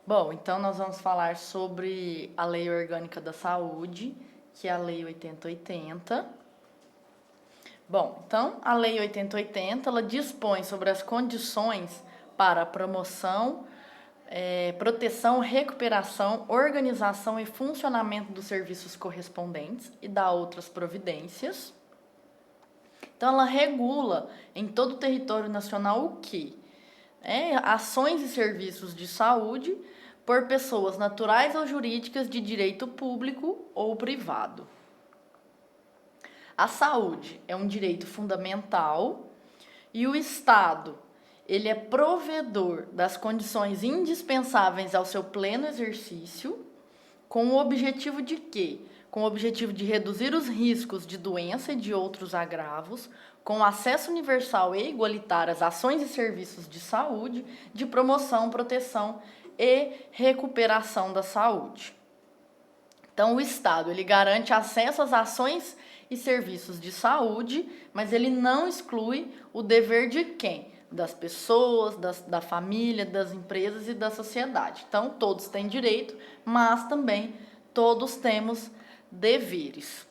Bom, então nós vamos falar sobre a Lei Orgânica da Saúde, que é a Lei 8080. Bom, então a Lei 8080, ela dispõe sobre as condições para a promoção, proteção, recuperação, organização e funcionamento dos serviços correspondentes e dá outras providências. Então ela regula em todo o território nacional o quê? Ações e serviços de saúde por pessoas naturais ou jurídicas de direito público ou privado. A saúde é um direito fundamental e o Estado, ele é provedor das condições indispensáveis ao seu pleno exercício, com o objetivo de quê? Com o objetivo de reduzir os riscos de doença e de outros agravos, com acesso universal e igualitário às ações e serviços de saúde, de promoção, proteção e recuperação da saúde. Então, o Estado, ele garante acesso às ações e serviços de saúde, mas ele não exclui o dever de quem? Das pessoas, da família, das empresas e da sociedade. Então, todos têm direito, mas também todos temos deveres.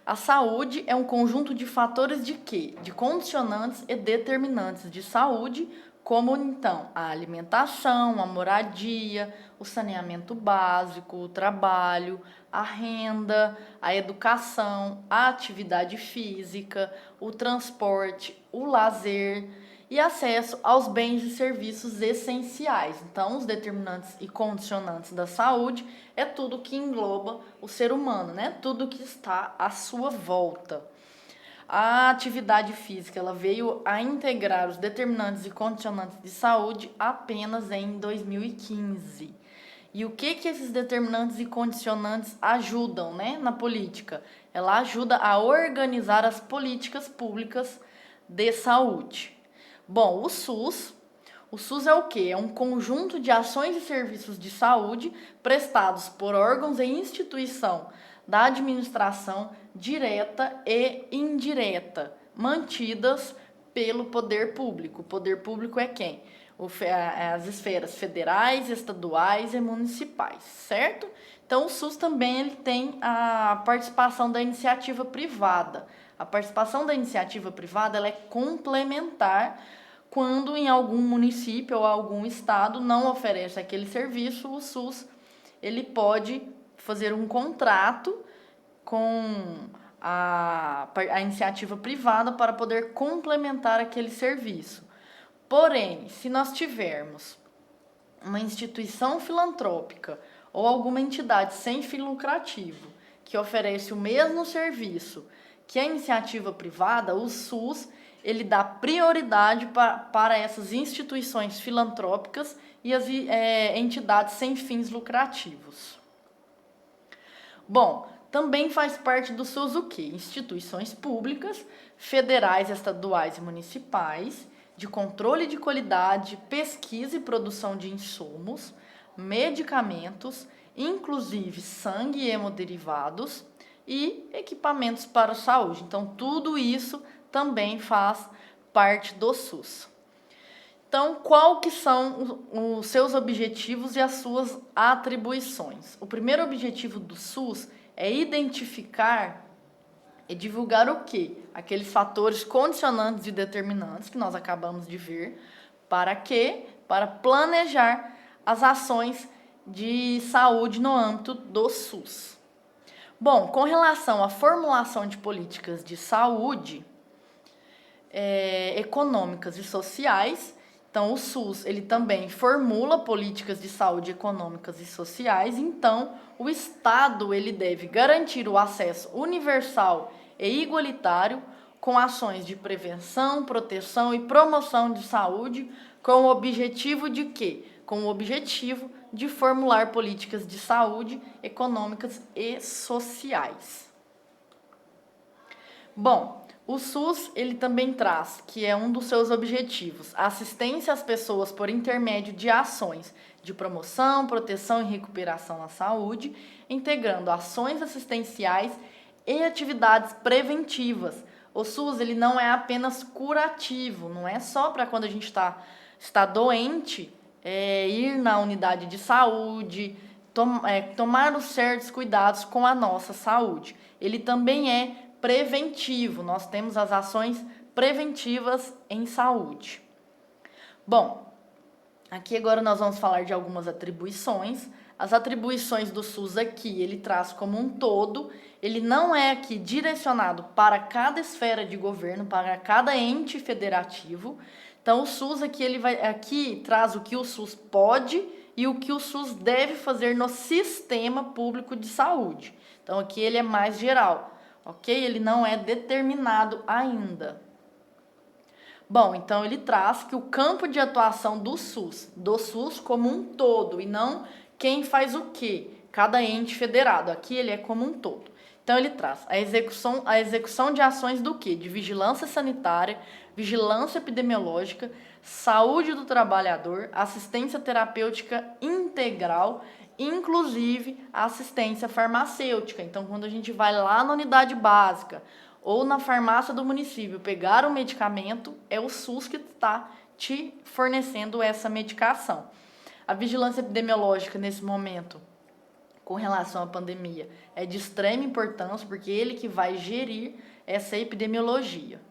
A saúde é um conjunto de fatores de quê? De condicionantes e determinantes de saúde, como então a alimentação, a moradia, o saneamento básico, o trabalho, a renda, a educação, a atividade física, o transporte, o lazer e acesso aos bens e serviços essenciais. Então, os determinantes e condicionantes da saúde é tudo que engloba o ser humano, né? Tudo que está à sua volta. A atividade física, ela veio a integrar os determinantes e condicionantes de saúde apenas em 2015. E o que esses determinantes e condicionantes ajudam, né, na política? Ela ajuda a organizar as políticas públicas de saúde. Bom, o SUS é o quê? É um conjunto de ações e serviços de saúde prestados por órgãos e instituição da administração direta e indireta, mantidas pelo poder público. O poder público é quem? As esferas federais, estaduais e municipais, certo? Então, o SUS também ele tem a participação da iniciativa privada. A participação da iniciativa privada ela é complementar quando em algum município ou algum estado não oferece aquele serviço, o SUS ele pode fazer um contrato com a iniciativa privada para poder complementar aquele serviço. Porém, se nós tivermos uma instituição filantrópica ou alguma entidade sem fim lucrativo que oferece o mesmo serviço que a iniciativa privada, o SUS, ele dá prioridade para essas instituições filantrópicas e as entidades sem fins lucrativos. Bom, também faz parte do SUS o quê? Instituições públicas, federais, estaduais e municipais, de controle de qualidade, pesquisa e produção de insumos, medicamentos, inclusive sangue e hemoderivados, e equipamentos para a saúde. Então, tudo isso também faz parte do SUS. Então, qual que são os seus objetivos e as suas atribuições? O primeiro objetivo do SUS é identificar e divulgar o quê? Aqueles fatores condicionantes e determinantes que nós acabamos de ver. Para quê? Para planejar as ações de saúde no âmbito do SUS. Bom, com relação à formulação de políticas de saúde, econômicas e sociais, então o SUS ele também formula políticas de saúde econômicas e sociais, então o Estado ele deve garantir o acesso universal e igualitário com ações de prevenção, proteção e promoção de saúde com o objetivo de quê? Com o objetivo de formular políticas de saúde econômicas e sociais. Bom, o SUS ele também traz, que é um dos seus objetivos, a assistência às pessoas por intermédio de ações de promoção, proteção e recuperação à saúde, integrando ações assistenciais e atividades preventivas. O SUS ele não é apenas curativo, não é só para quando a gente está doente ir na unidade de saúde, tomar os certos cuidados com a nossa saúde. Ele também é preventivo, nós temos as ações preventivas em saúde. Bom, aqui agora nós vamos falar de algumas atribuições. As atribuições do SUS aqui, ele traz como um todo, ele não é aqui direcionado para cada esfera de governo, para cada ente federativo. Então, o SUS aqui, aqui traz o que o SUS pode e o que o SUS deve fazer no sistema público de saúde. Então, aqui ele é mais geral, ok? Ele não é determinado ainda. Bom, então ele traz que o campo de atuação do SUS como um todo, e não quem faz o quê, cada ente federado. Aqui ele é como um todo. Então ele traz a execução de ações do quê? De vigilância sanitária, vigilância epidemiológica, saúde do trabalhador, assistência terapêutica integral, inclusive a assistência farmacêutica. Então, quando a gente vai lá na unidade básica ou na farmácia do município pegar um medicamento, é o SUS que está te fornecendo essa medicação. A vigilância epidemiológica, nesse momento, com relação à pandemia, é de extrema importância, porque ele que vai gerir essa epidemiologia.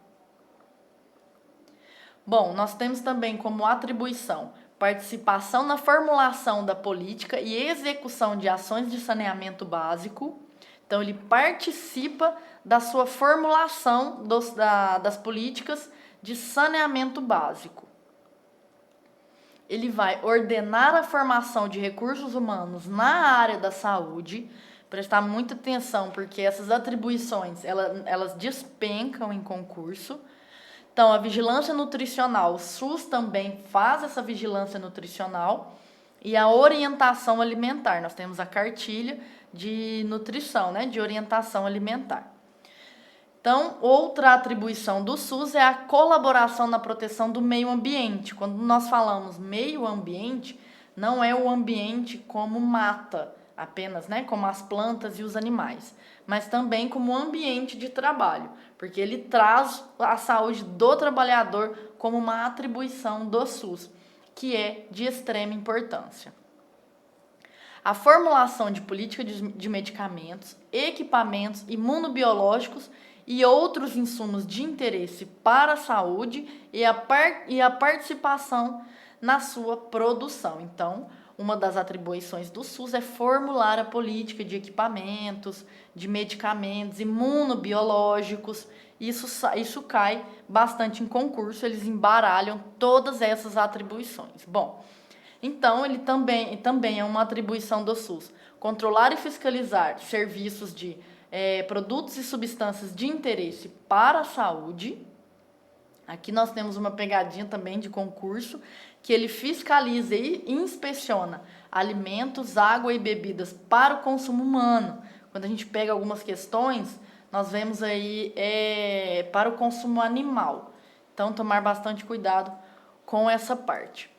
Bom, nós temos também como atribuição participação na formulação da política e execução de ações de saneamento básico. Então, ele participa da sua formulação das políticas de saneamento básico. Ele vai ordenar a formação de recursos humanos na área da saúde. Prestar muita atenção, porque essas atribuições, elas despencam em concurso. Então, a vigilância nutricional, o SUS também faz essa vigilância nutricional. E a orientação alimentar, nós temos a cartilha de nutrição, né, de orientação alimentar. Então, outra atribuição do SUS é a colaboração na proteção do meio ambiente. Quando nós falamos meio ambiente, não é o ambiente como mata apenas, né, como as plantas e os animais, mas também como ambiente de trabalho, porque ele traz a saúde do trabalhador como uma atribuição do SUS, que é de extrema importância. A formulação de política de medicamentos, equipamentos imunobiológicos e outros insumos de interesse para a saúde e a participação na sua produção. Então, uma das atribuições do SUS é formular a política de equipamentos, de medicamentos imunobiológicos. Isso cai bastante em concurso, eles embaralham todas essas atribuições. Bom, então ele também é uma atribuição do SUS. Controlar e fiscalizar serviços de produtos e substâncias de interesse para a saúde. Aqui nós temos uma pegadinha também de concurso, que ele fiscaliza e inspeciona alimentos, água e bebidas para o consumo humano. Quando a gente pega algumas questões, nós vemos aí para o consumo animal. Então, tomar bastante cuidado com essa parte.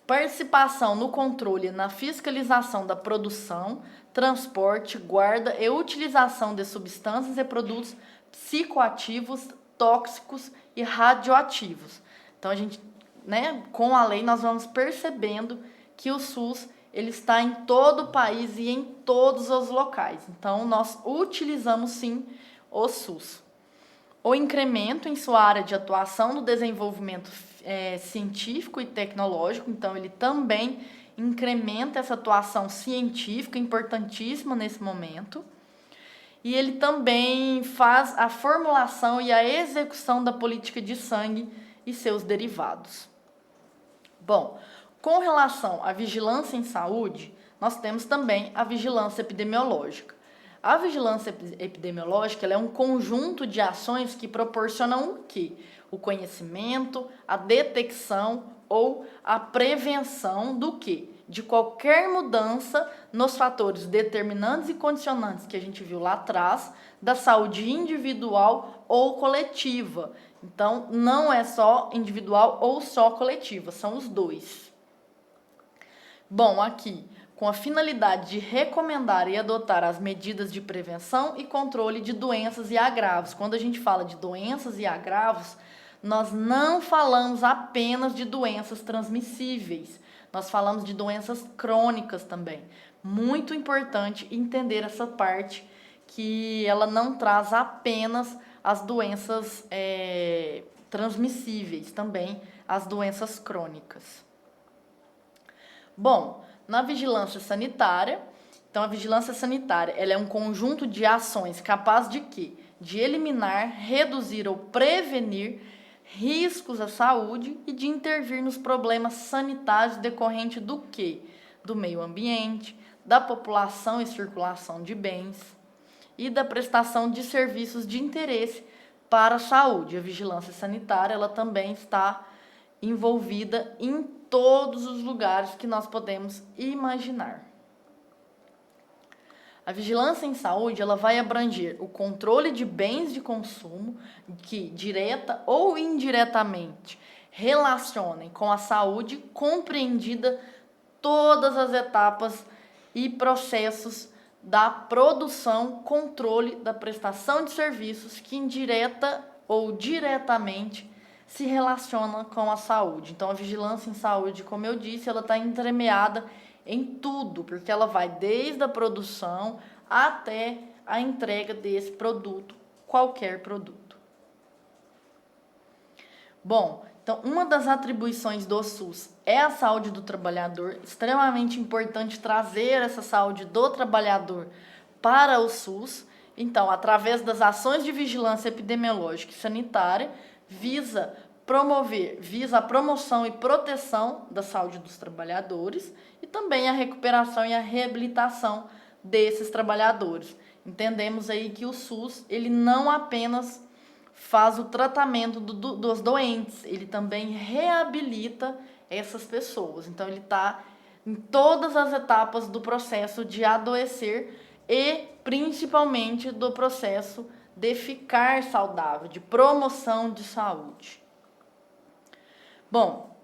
Participação no controle e na fiscalização da produção, transporte, guarda e utilização de substâncias e produtos psicoativos, tóxicos e radioativos. Então, a gente, né, com a lei, nós vamos percebendo que o SUS ele está em todo o país e em todos os locais. Então, nós utilizamos, sim, o SUS. O incremento em sua área de atuação no desenvolvimento científico e tecnológico. Então, ele também incrementa essa atuação científica, importantíssima nesse momento. E ele também faz a formulação e a execução da política de sangue e seus derivados. Bom, com relação à vigilância em saúde, nós temos também a vigilância epidemiológica. A vigilância epidemiológica ela é um conjunto de ações que proporcionam o quê? O conhecimento, a detecção ou a prevenção do quê? De qualquer mudança nos fatores determinantes e condicionantes que a gente viu lá atrás, da saúde individual ou coletiva. Então, não é só individual ou só coletiva, são os dois. Bom, aqui, com a finalidade de recomendar e adotar as medidas de prevenção e controle de doenças e agravos. Quando a gente fala de doenças e agravos, nós não falamos apenas de doenças transmissíveis. Nós falamos de doenças crônicas também. Muito importante entender essa parte, que ela não traz apenas as doenças transmissíveis, também as doenças crônicas. Bom, na vigilância sanitária, então a vigilância sanitária, ela é um conjunto de ações capaz de quê? De eliminar, reduzir ou prevenir riscos à saúde e de intervir nos problemas sanitários decorrentes do quê? Do meio ambiente, da população e circulação de bens e da prestação de serviços de interesse para a saúde. A vigilância sanitária, ela também está envolvida em todos os lugares que nós podemos imaginar. A vigilância em saúde, ela vai abranger o controle de bens de consumo que, direta ou indiretamente, relacionem com a saúde, compreendida todas as etapas e processos da produção, controle da prestação de serviços que indireta ou diretamente se relaciona com a saúde. Então, a vigilância em saúde, como eu disse, ela está entremeada em tudo, porque ela vai desde a produção até a entrega desse produto, qualquer produto. Bom, então uma das atribuições do SUS é a saúde do trabalhador, extremamente importante trazer essa saúde do trabalhador para o SUS. Então, através das ações de vigilância epidemiológica e sanitária, visa a promoção e proteção da saúde dos trabalhadores e também a recuperação e a reabilitação desses trabalhadores. Entendemos aí que o SUS, ele não apenas faz o tratamento dos doentes, ele também reabilita essas pessoas. Então, ele está em todas as etapas do processo de adoecer e principalmente do processo de ficar saudável, de promoção de saúde. Bom,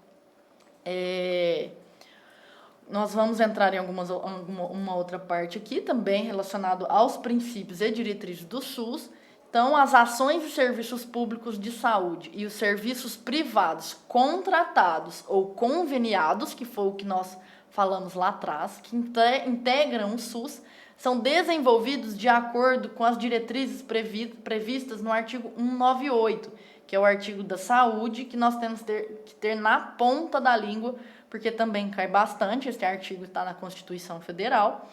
nós vamos entrar em uma outra parte aqui também relacionado aos princípios e diretrizes do SUS. Então, as ações e serviços públicos de saúde e os serviços privados contratados ou conveniados, que foi o que nós falamos lá atrás, que integram o SUS, são desenvolvidos de acordo com as diretrizes previstas no artigo 198, que é o artigo da saúde, que nós temos que ter na ponta da língua, porque também cai bastante, esse artigo está na Constituição Federal.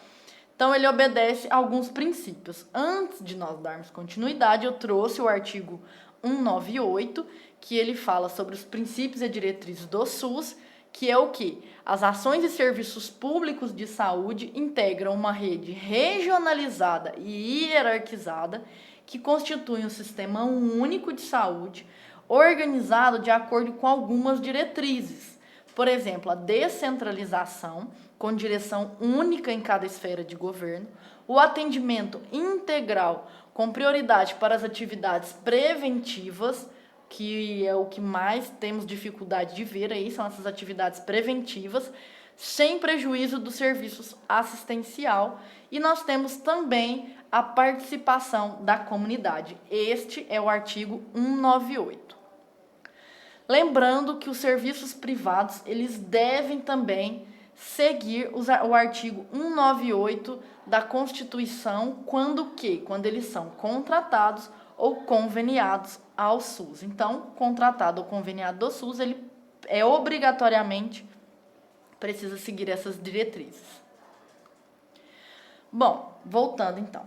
Então, ele obedece a alguns princípios. Antes de nós darmos continuidade, eu trouxe o artigo 198, que ele fala sobre os princípios e diretrizes do SUS, que é o quê? As ações e serviços públicos de saúde integram uma rede regionalizada e hierarquizada que constitui um sistema único de saúde, organizado de acordo com algumas diretrizes. Por exemplo, a descentralização, com direção única em cada esfera de governo, o atendimento integral, com prioridade para as atividades preventivas, que é o que mais temos dificuldade de ver aí, são essas atividades preventivas, sem prejuízo dos serviços assistencial. E nós temos também a participação da comunidade. Este é o artigo 198. Lembrando que os serviços privados, eles devem também seguir o artigo 198 da Constituição, quando eles são contratados ou conveniados ao SUS. Então, contratado ou conveniado do SUS, ele obrigatoriamente precisa seguir essas diretrizes. Bom, voltando então.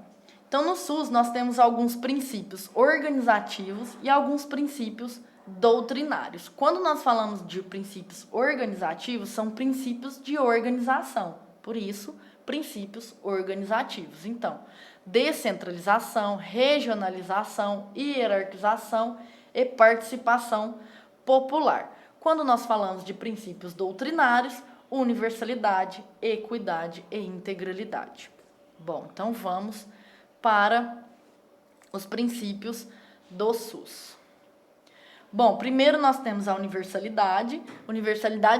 Então, no SUS, nós temos alguns princípios organizativos e alguns princípios doutrinários. Quando nós falamos de princípios organizativos, são princípios de organização. Por isso, princípios organizativos. Então, descentralização, regionalização, hierarquização e participação popular. Quando nós falamos de princípios doutrinários, universalidade, equidade e integralidade. Bom, então vamos para os princípios do SUS. Bom, primeiro nós temos a universalidade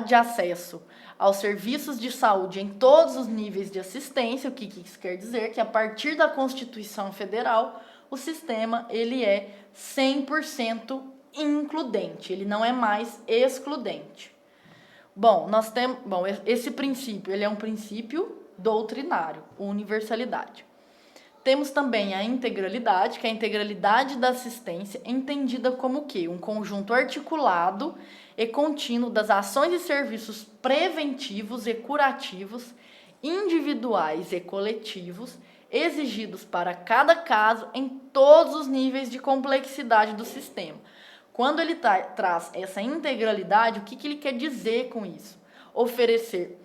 de acesso aos serviços de saúde em todos os níveis de assistência. O que isso quer dizer? Que a partir da Constituição Federal, o sistema ele é 100% includente, ele não é mais excludente. Bom, esse princípio, ele é um princípio doutrinário, universalidade. Temos também a integralidade, que é a integralidade da assistência, entendida como o quê? Um conjunto articulado e contínuo das ações e serviços preventivos e curativos, individuais e coletivos, exigidos para cada caso em todos os níveis de complexidade do sistema. Quando ele traz essa integralidade, o que ele quer dizer com isso? Oferecer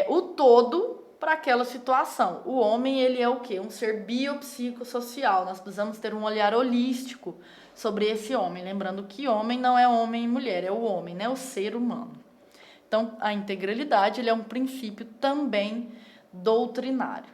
o todo para aquela situação. O homem, ele é o quê? Um ser biopsicossocial. Nós precisamos ter um olhar holístico sobre esse homem. Lembrando que homem não é homem e mulher, é o homem, né? O ser humano. Então, a integralidade, ele é um princípio também doutrinário.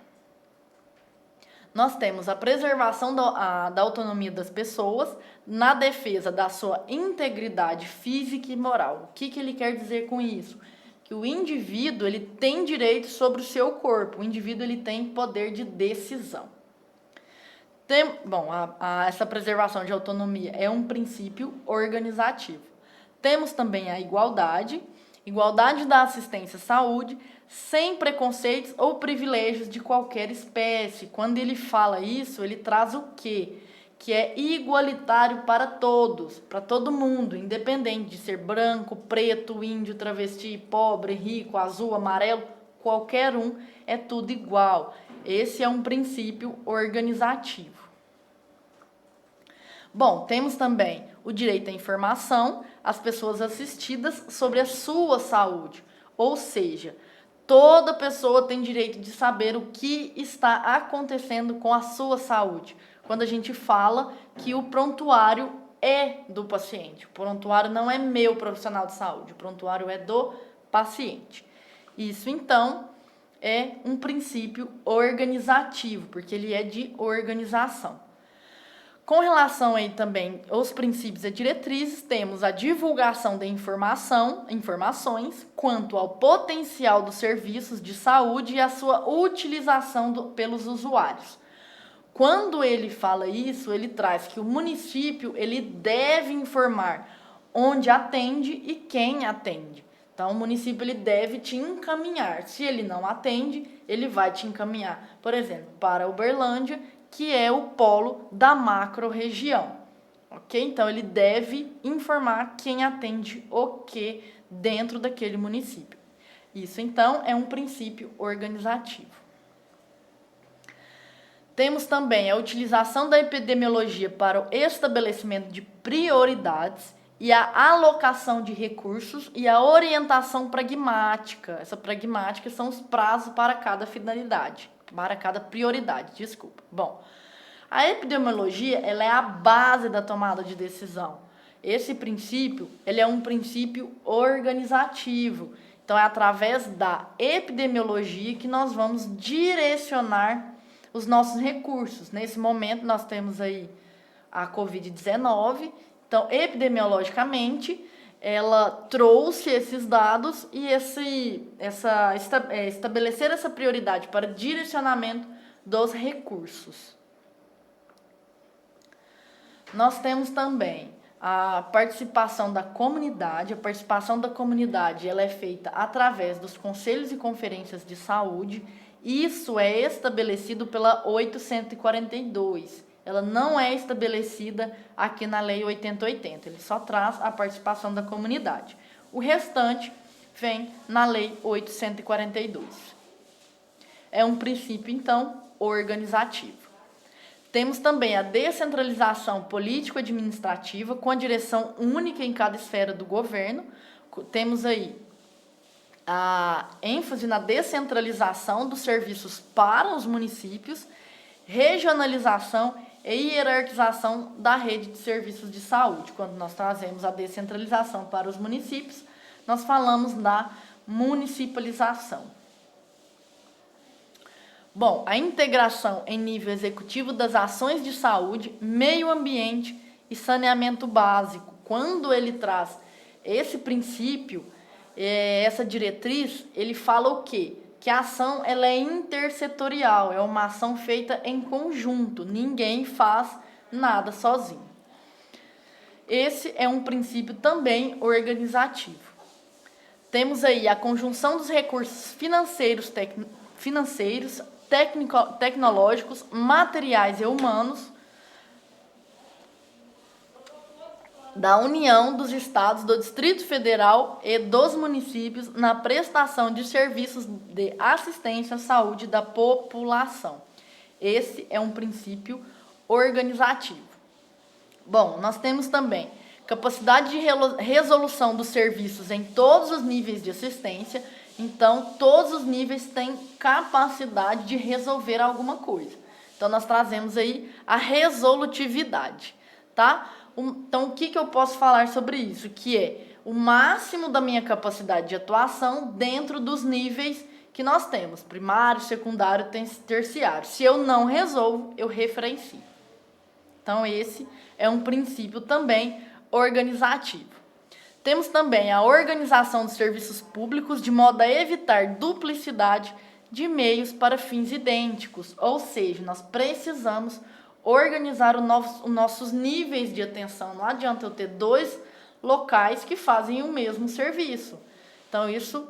Nós temos a preservação da autonomia das pessoas na defesa da sua integridade física e moral. O que ele quer dizer com isso? Que o indivíduo, ele tem direito sobre o seu corpo, o indivíduo, ele tem poder de decisão. Essa preservação de autonomia é um princípio organizativo. Temos também a igualdade da assistência à saúde, sem preconceitos ou privilégios de qualquer espécie. Quando ele fala isso, ele traz o quê? Que é igualitário para todos, para todo mundo, independente de ser branco, preto, índio, travesti, pobre, rico, azul, amarelo, qualquer um, é tudo igual. Esse é um princípio organizativo. Bom, temos também o direito à informação, as pessoas assistidas sobre a sua saúde, ou seja, toda pessoa tem direito de saber o que está acontecendo com a sua saúde. Quando a gente fala que o prontuário é do paciente. O prontuário não é meu profissional de saúde, o prontuário é do paciente. Isso, então, é um princípio organizativo, porque ele é de organização. Com relação aí também aos princípios e diretrizes, temos a divulgação da informações quanto ao potencial dos serviços de saúde e a sua utilização pelos usuários. Quando ele fala isso, ele traz que o município, ele deve informar onde atende e quem atende. Então, o município, ele deve te encaminhar. Se ele não atende, ele vai te encaminhar, por exemplo, para Uberlândia, que é o polo da macro-região, ok? Então, ele deve informar quem atende o que dentro daquele município. Isso, então, é um princípio organizativo. Temos também a utilização da epidemiologia para o estabelecimento de prioridades e a alocação de recursos e a orientação pragmática. Essa pragmática são os prazos para cada finalidade. Para cada prioridade, desculpa. Bom, a epidemiologia, ela é a base da tomada de decisão. Esse princípio, ele é um princípio organizativo. Então, é através da epidemiologia que nós vamos direcionar os nossos recursos. Nesse momento, nós temos aí a Covid-19. Então, epidemiologicamente, ela trouxe esses dados e estabelecer essa prioridade para direcionamento dos recursos. Nós temos também a participação da comunidade. A participação da comunidade, ela é feita através dos conselhos e conferências de saúde. Isso é estabelecido pela 842. Ela não é estabelecida aqui na Lei 8080. Ele só traz a participação da comunidade. O restante vem na Lei 842. É um princípio, então, organizativo. Temos também a descentralização político-administrativa com a direção única em cada esfera do governo. Temos aí a ênfase na descentralização dos serviços para os municípios, regionalização e hierarquização da rede de serviços de saúde. Quando nós trazemos a descentralização para os municípios, nós falamos da municipalização. Bom, a integração em nível executivo das ações de saúde, meio ambiente e saneamento básico. Quando ele traz esse princípio, essa diretriz, ele fala o quê? Que a ação, ela é intersetorial, é uma ação feita em conjunto, ninguém faz nada sozinho. Esse é um princípio também organizativo. Temos aí a conjunção dos recursos financeiros, tecnológicos, materiais e humanos da União, dos Estados, do Distrito Federal e dos municípios na prestação de serviços de assistência à saúde da população. Esse é um princípio organizativo. Bom, nós temos também capacidade de resolução dos serviços em todos os níveis de assistência. Então, todos os níveis têm capacidade de resolver alguma coisa. Então, nós trazemos aí a resolutividade, tá? Então, o que eu posso falar sobre isso? Que é o máximo da minha capacidade de atuação dentro dos níveis que nós temos, primário, secundário, terciário. Se eu não resolvo, eu referencio. Então, esse é um princípio também organizativo. Temos também a organização dos serviços públicos de modo a evitar duplicidade de meios para fins idênticos, ou seja, nós precisamos organizar os nossos níveis de atenção. Não adianta eu ter dois locais que fazem o mesmo serviço. Então, isso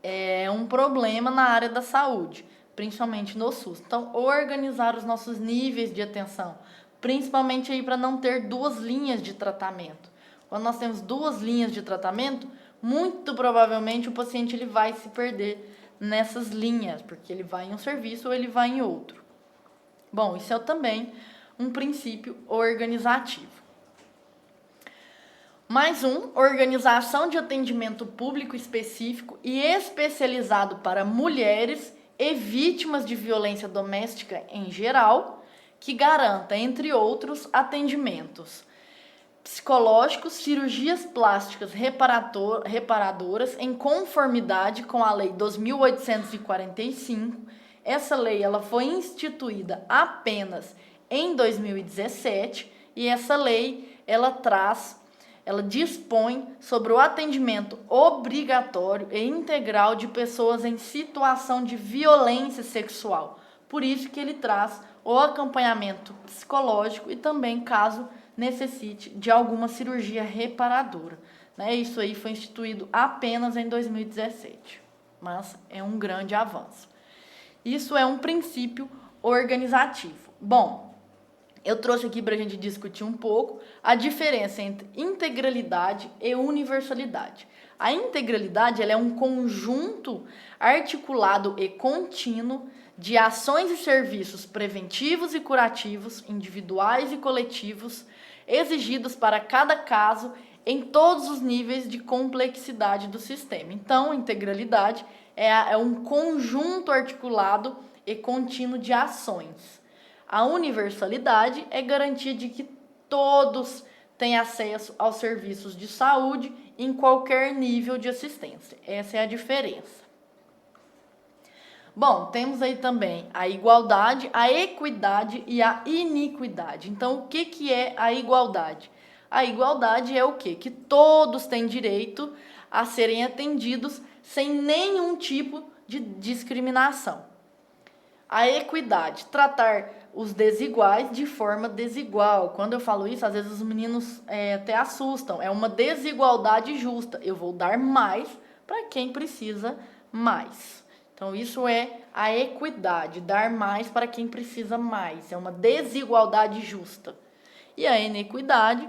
é um problema na área da saúde, principalmente no SUS. Então, organizar os nossos níveis de atenção, principalmente aí para não ter duas linhas de tratamento. Quando nós temos duas linhas de tratamento, muito provavelmente o paciente ele vai se perder nessas linhas, porque ele vai em um serviço ou ele vai em outro. Bom, isso é também um princípio organizativo. Mais um, organização de atendimento público específico e especializado para mulheres e vítimas de violência doméstica em geral, que garanta, entre outros, atendimentos psicológicos, cirurgias plásticas reparadoras em conformidade com a Lei 2.845. Essa lei ela foi instituída apenas em 2017 e essa lei ela dispõe sobre o atendimento obrigatório e integral de pessoas em situação de violência sexual. Por isso que ele traz o acompanhamento psicológico e também caso necessite de alguma cirurgia reparadora. Isso aí foi instituído apenas em 2017, mas é um grande avanço. Isso é um princípio organizativo. Bom, eu trouxe aqui para a gente discutir um pouco a diferença entre integralidade e universalidade. A integralidade ela é um conjunto articulado e contínuo de ações e serviços preventivos e curativos, individuais e coletivos, exigidos para cada caso em todos os níveis de complexidade do sistema. Então, integralidade é um conjunto articulado e contínuo de ações. A universalidade é garantia de que todos têm acesso aos serviços de saúde em qualquer nível de assistência. Essa é a diferença. Bom, temos aí também a igualdade, a equidade e a iniquidade. Então, o que é a igualdade? A igualdade é o quê? Que todos têm direito a serem atendidos sem nenhum tipo de discriminação. A equidade, tratar os desiguais de forma desigual. Quando eu falo isso, às vezes os meninos até assustam. É uma desigualdade justa. Eu vou dar mais para quem precisa mais. Então, isso é a equidade, dar mais para quem precisa mais. É uma desigualdade justa. E a inequidade,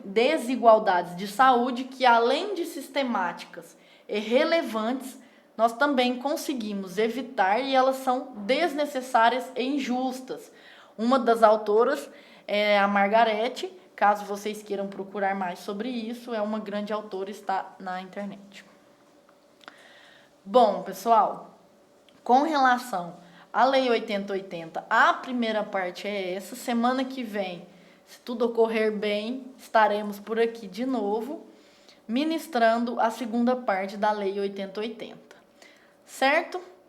desigualdades de saúde que, além de sistemáticas e relevantes, nós também conseguimos evitar e elas são desnecessárias e injustas. Uma das autoras é a Margarete, caso vocês queiram procurar mais sobre isso, é uma grande autora, está na internet. Bom, pessoal, com relação à Lei 8080, a primeira parte é essa. Semana que vem, se tudo ocorrer bem, estaremos por aqui de novo, ministrando a segunda parte da Lei 8080. Certo?